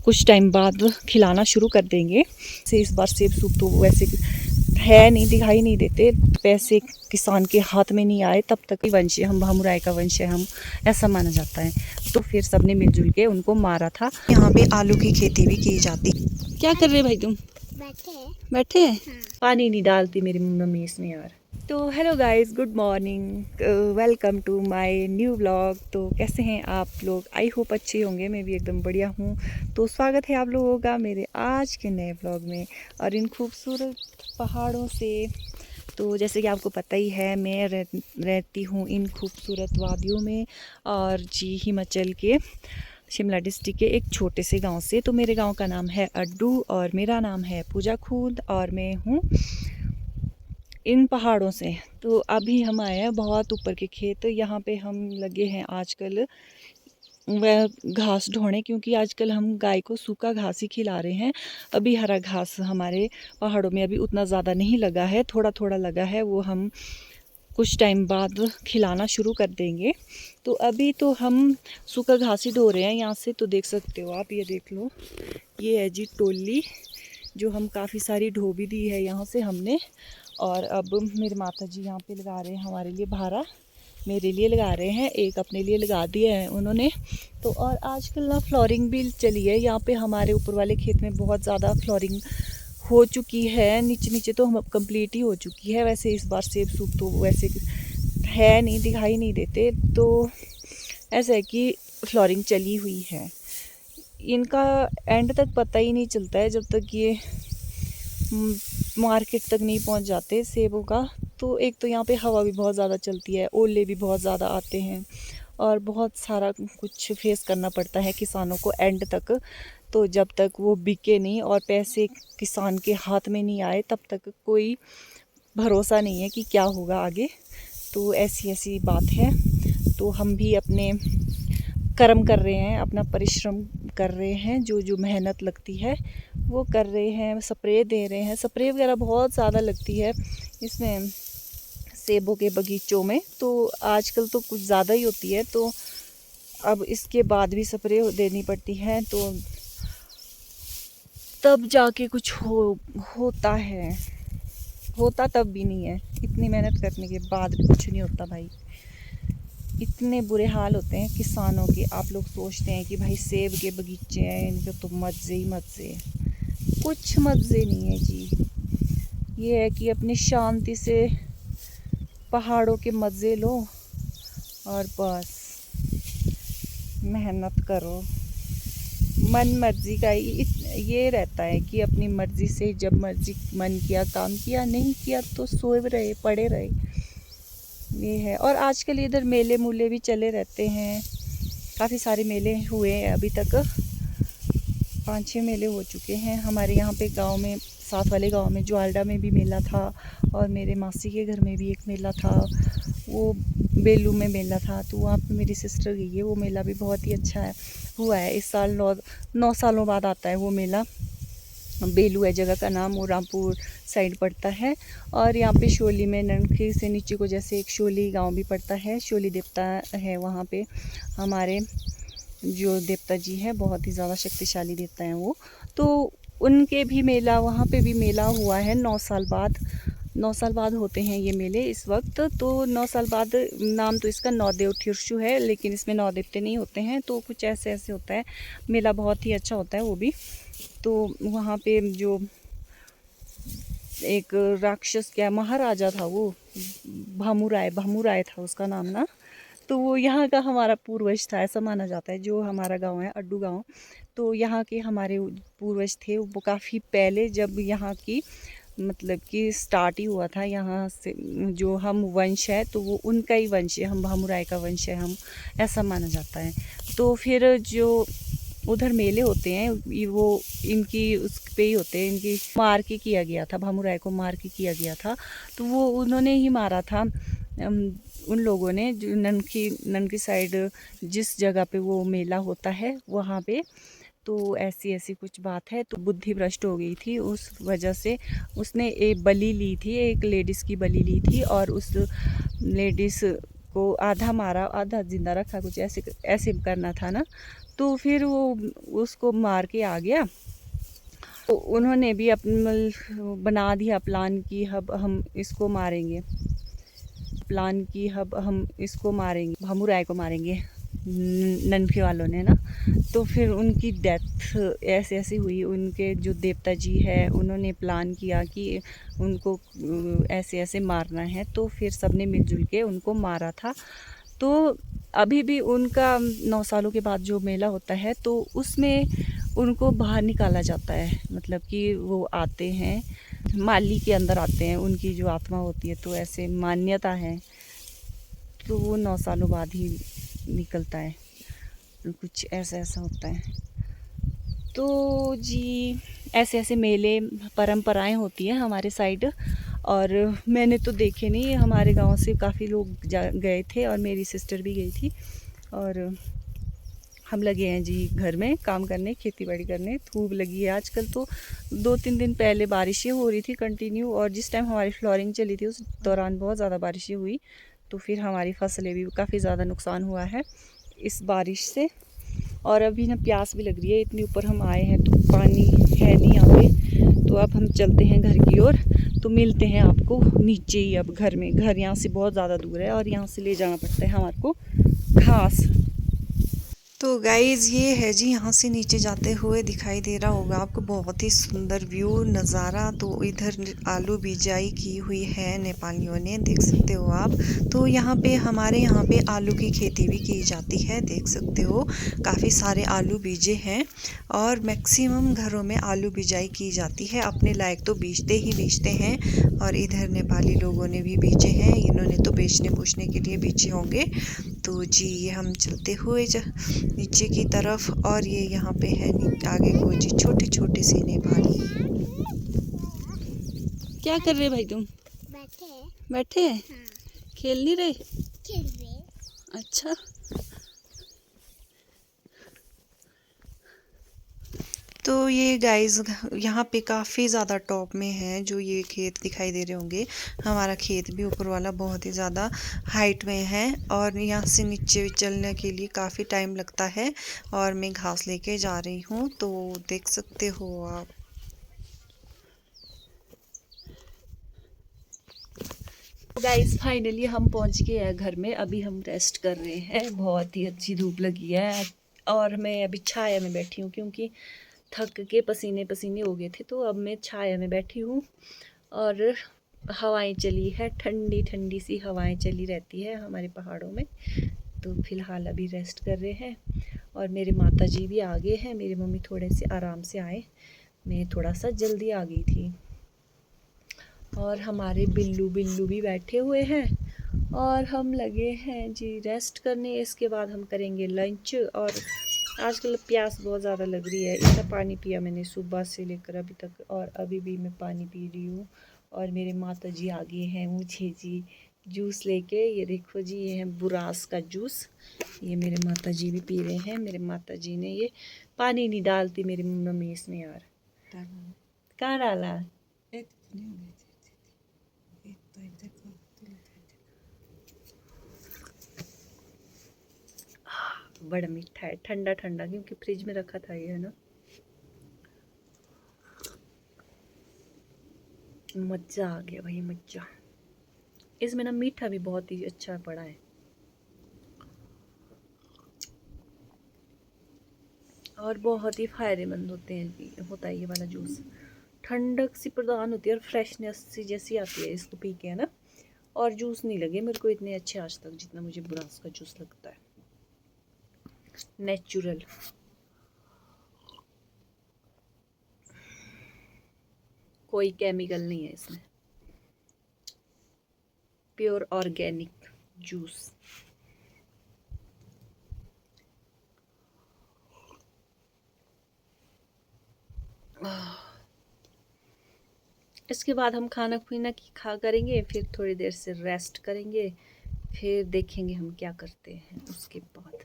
कुछ टाइम बाद खिलाना शुरू कर देंगे। से इस बार सेब सूप तो वैसे है नहीं, दिखाई नहीं देते, पैसे किसान के हाथ में नहीं आए तब तक वंश हम भामुराय का वंश है हम, ऐसा माना जाता है। तो फिर सबने मिलजुल के उनको मारा था। यहाँ पे आलू की खेती भी की जाती। क्या कर रहे भाई तुम? बैठे हैं। हाँ। पानी नहीं डालती मेरी मम्मी इसमें यार। तो hello guys, good morning, welcome to my new vlog. तो कैसे हैं आप लोग? आई होप अच्छे होंगे, मैं भी एकदम बढ़िया हूँ। तो स्वागत है आप लोगों का मेरे आज के नए व्लॉग में और इन खूबसूरत पहाड़ों से। तो जैसे कि आपको पता ही है, मैं रहती हूँ इन खूबसूरत वादियों में और जी हिमाचल के शिमला डिस्ट्रिक्ट के एक छोटे से गांव से। तो मेरे गांव का नाम है अड्डू और मेरा नाम है पूजा खूद और मैं हूँ इन पहाड़ों से। तो अभी हम आए हैं बहुत ऊपर के खेत। यहाँ पे हम लगे हैं आजकल वह घास ढोने, क्योंकि आजकल हम गाय को सूखा घास ही खिला रहे हैं। अभी हरा घास हमारे पहाड़ों में अभी उतना ज़्यादा नहीं लगा है, थोड़ा थोड़ा लगा है, वो हम कुछ टाइम बाद खिलाना शुरू कर देंगे। तो अभी तो हम सूखा घास ही ढो रहे हैं। यहाँ से तो देख सकते हो आप, ये देख लो, ये है जी टोली जो हम काफ़ी सारी ढो भी दी है यहाँ से हमने। और अब मेरे माता जी यहाँ पे लगा रहे हैं हमारे लिए भारा, मेरे लिए लगा रहे हैं, एक अपने लिए लगा दिए हैं उन्होंने। तो और आजकल ना फ्लोरिंग भी चली है यहाँ पे, हमारे ऊपर वाले खेत में बहुत ज़्यादा फ्लोरिंग हो चुकी है। नीचे नीचे तो हम कंप्लीट ही हो चुकी है। वैसे इस बार सेब सूप तो वैसे है नहीं, दिखाई नहीं देते। तो ऐसा है कि फ्लोरिंग चली हुई है। इनका एंड तक पता ही नहीं चलता है जब तक ये मार्केट तक नहीं पहुंच जाते सेबों का। तो एक तो यहाँ पे हवा भी बहुत ज़्यादा चलती है, ओले भी बहुत ज़्यादा आते हैं और बहुत सारा कुछ फेस करना पड़ता है किसानों को एंड तक। तो जब तक वो बिके नहीं और पैसे किसान के हाथ में नहीं आए तब तक कोई भरोसा नहीं है कि क्या होगा आगे। तो ऐसी ऐसी बात है। तो हम भी अपने कर्म कर रहे हैं, अपना परिश्रम कर रहे हैं, जो जो मेहनत लगती है वो कर रहे हैं। स्प्रे दे रहे हैं, स्प्रे वगैरह बहुत ज़्यादा लगती है इसमें सेबों के बगीचों में। तो आजकल तो कुछ ज़्यादा ही होती है, तो अब इसके बाद भी स्प्रे देनी पड़ती है, तो तब जाके कुछ होता है। होता तब भी नहीं है, इतनी मेहनत करने के बाद भी कुछ नहीं होता भाई। इतने बुरे हाल होते हैं किसानों के। आप लोग सोचते हैं कि भाई सेब के बगीचे हैं, इनके तो मज़े ही मज़े, कुछ मज़े नहीं है जी। ये है कि अपनी शांति से पहाड़ों के मज़े लो और बस मेहनत करो। मन मर्जी का ये रहता है कि अपनी मर्जी से जब मर्जी मन किया काम किया, नहीं किया तो सोए रहे, पड़े रहे, ये है। और आजकल इधर मेले मूले भी चले रहते हैं, काफ़ी सारे मेले हुए हैं अभी तक, 5-6 मेले हो चुके हैं हमारे यहाँ पे गांव में। साथ वाले गांव में ज्वाल्डा में भी मेला था और मेरे मासी के घर में भी एक मेला था, वो बेलू में मेला था। तो वहाँ पे मेरी सिस्टर गई है, वो मेला भी बहुत ही अच्छा है हुआ है। इस साल 9 सालों बाद आता है वो मेला। बेलू है जगह का नाम, वो रामपुर साइड पड़ता है। और यहाँ पे शोली में ननखी से नीचे को जैसे एक शोली गांव भी पड़ता है, शोली देवता है वहाँ पे। हमारे जो देवता जी हैं बहुत ही ज़्यादा शक्तिशाली देवता हैं वो। तो उनके भी मेला, वहाँ पे भी मेला हुआ है 9 साल बाद। 9 साल बाद होते हैं ये मेले इस वक्त। तो 9 साल बाद, नाम तो इसका नौदेव ठिरसू है, लेकिन इसमें 9 देवते नहीं होते हैं। तो कुछ ऐसे ऐसे होता है मेला, बहुत ही अच्छा होता है वो भी। तो वहाँ पे जो एक राक्षस, क्या महाराजा था वो, भामुराय था उसका नाम ना। तो वो यहाँ का हमारा पूर्वज था, ऐसा माना जाता है। जो हमारा गांव है अड्डू गांव, तो यहाँ के हमारे पूर्वज थे वो काफ़ी पहले, जब यहाँ की मतलब कि स्टार्ट ही हुआ था यहाँ से जो हम वंश है, तो वो उनका ही वंश है, हम भामुराय का वंश है हम, ऐसा माना जाता है। तो फिर जो उधर मेले होते हैं वो इनकी उस पे ही होते हैं, इनकी मार के किया गया था, भामुराय को मार के किया गया था। तो वो उन्होंने ही मारा था उन लोगों ने, जो ननकी साइड जिस जगह पे वो मेला होता है वहाँ पे। तो ऐसी ऐसी कुछ बात है। तो बुद्धि भ्रष्ट हो गई थी, उस वजह से उसने एक बलि ली थी, एक लेडीज़ की बलि ली थी और उस लेडीज़ को आधा मारा आधा जिंदा रखा, कुछ ऐसे ऐसे करना था ना। तो फिर वो उसको मार के आ गया। तो उन्होंने भी बना दिया प्लान कि अब हम इसको मारेंगे, हम इसको मारेंगे, भामू राय को मारेंगे ननफी वालों ने ना। तो फिर उनकी डेथ ऐसे ऐसे हुई। उनके जो देवता जी है उन्होंने प्लान किया कि उनको ऐसे ऐसे मारना है, तो फिर सबने मिलजुल के उनको मारा था। तो अभी भी उनका 9 सालों के बाद जो मेला होता है तो उसमें उनको बाहर निकाला जाता है, मतलब कि वो आते हैं, माली के अंदर आते हैं, उनकी जो आत्मा होती है, तो ऐसे मान्यता है। तो वो 9 सालों बाद ही निकलता है, कुछ ऐसा ऐसा होता है। तो जी ऐसे ऐसे मेले परंपराएं होती हैं हमारे साइड। और मैंने तो देखे नहीं, हमारे गांव से काफ़ी लोग गए थे और मेरी सिस्टर भी गई थी। और हम लगे हैं जी घर में काम करने, खेती बाड़ी करने। धूप लगी है आजकल। तो 2-3 दिन पहले बारिशें हो रही थी कंटिन्यू, और जिस टाइम हमारी फ्लोरिंग चली थी उस दौरान बहुत ज़्यादा बारिशें हुई। तो फिर हमारी फसलें भी काफ़ी ज़्यादा नुकसान हुआ है इस बारिश से। और अभी ना प्यास भी लग रही है, इतनी ऊपर हम आए हैं तो पानी है नहीं यहाँ पे। तो अब हम चलते हैं घर की ओर, तो मिलते हैं आपको नीचे ही। अब घर यहाँ से बहुत ज़्यादा दूर है और यहाँ से ले जाना पड़ता है हमारे को घास। तो गाइज़ ये है जी, यहाँ से नीचे जाते हुए दिखाई दे रहा होगा आपको बहुत ही सुंदर व्यू नज़ारा। तो इधर आलू बिजाई की हुई है नेपालियों ने, देख सकते हो आप। तो यहाँ पे हमारे यहाँ पे आलू की खेती भी की जाती है, देख सकते हो काफ़ी सारे आलू बीजे हैं। और मैक्सिमम घरों में आलू बिजाई की जाती है, अपने लायक तो बीजते ही बीजते हैं। और इधर नेपाली लोगों ने भी बीजे हैं, इन्होंने तो बेचने पूछने के लिए बीजे होंगे। तो जी ये हम चलते हुए नीचे की तरफ, और ये यहाँ पे है आगे को जी छोटे छोटे से नेपाली। क्या कर रहे भाई तुम? बैठे हैं। हाँ। खेल नहीं रहे? खेल रहे। अच्छा। तो ये गाइस यहाँ पे काफ़ी ज़्यादा टॉप में है, जो ये खेत दिखाई दे रहे होंगे। हमारा खेत भी ऊपर वाला बहुत ही ज़्यादा हाइट में है, और यहाँ से नीचे चलने के लिए काफ़ी टाइम लगता है। और मैं घास लेके जा रही हूँ, तो देख सकते हो आप। गाइस फाइनली हम पहुँच गए हैं घर में। अभी हम रेस्ट कर रहे हैं, बहुत ही अच्छी धूप लगी है। और मैं अभी छाया में बैठी हूँ क्योंकि थक के पसीने पसीने हो गए थे। तो अब मैं छाया में बैठी हूँ और हवाएं चली है, ठंडी ठंडी सी हवाएं चली रहती है हमारे पहाड़ों में। तो फिलहाल अभी रेस्ट कर रहे हैं। और मेरे माता जी भी आ गए हैं, मेरी मम्मी थोड़े से आराम से आए, मैं थोड़ा सा जल्दी आ गई थी। और हमारे बिल्लू भी बैठे हुए हैं, और हम लगे हैं जी रेस्ट करने। इसके बाद हम करेंगे लंच। और आजकल प्यास बहुत ज़्यादा लग रही है, इतना पानी पिया मैंने सुबह से लेकर अभी तक, और अभी भी मैं पानी पी रही हूँ। और मेरे माता जी आ गए हैं मुझे जी जूस लेके। ये देखो जी, ये है बुरास का जूस, ये मेरे माता जी भी पी रहे हैं। मेरे माता जी ने ये पानी नहीं डालती मेरी मम्मी इसमें, यार कहाँ डाला? बड़ा मीठा है, ठंडा ठंडा, क्योंकि फ्रिज में रखा था ये, है ना। मज़ा आ गया भाई, मज़ा। इसमें ना मीठा भी बहुत ही अच्छा पड़ा है, और बहुत ही फायदेमंद होता है ये वाला जूस। ठंडक सी प्रदान होती है और फ्रेशनेस सी जैसी आती है इसको पी के, है ना। और जूस नहीं लगे मेरे को इतने अच्छे आज तक जितना मुझे बुरास का जूस लगता है, नेचुरल। कोई केमिकल नहीं है इसमें, प्योर ऑर्गेनिक जूस। इसके बाद हम खाना खुना की खा करेंगे, फिर थोड़ी देर से रेस्ट करेंगे, फिर देखेंगे हम क्या करते हैं उसके बाद।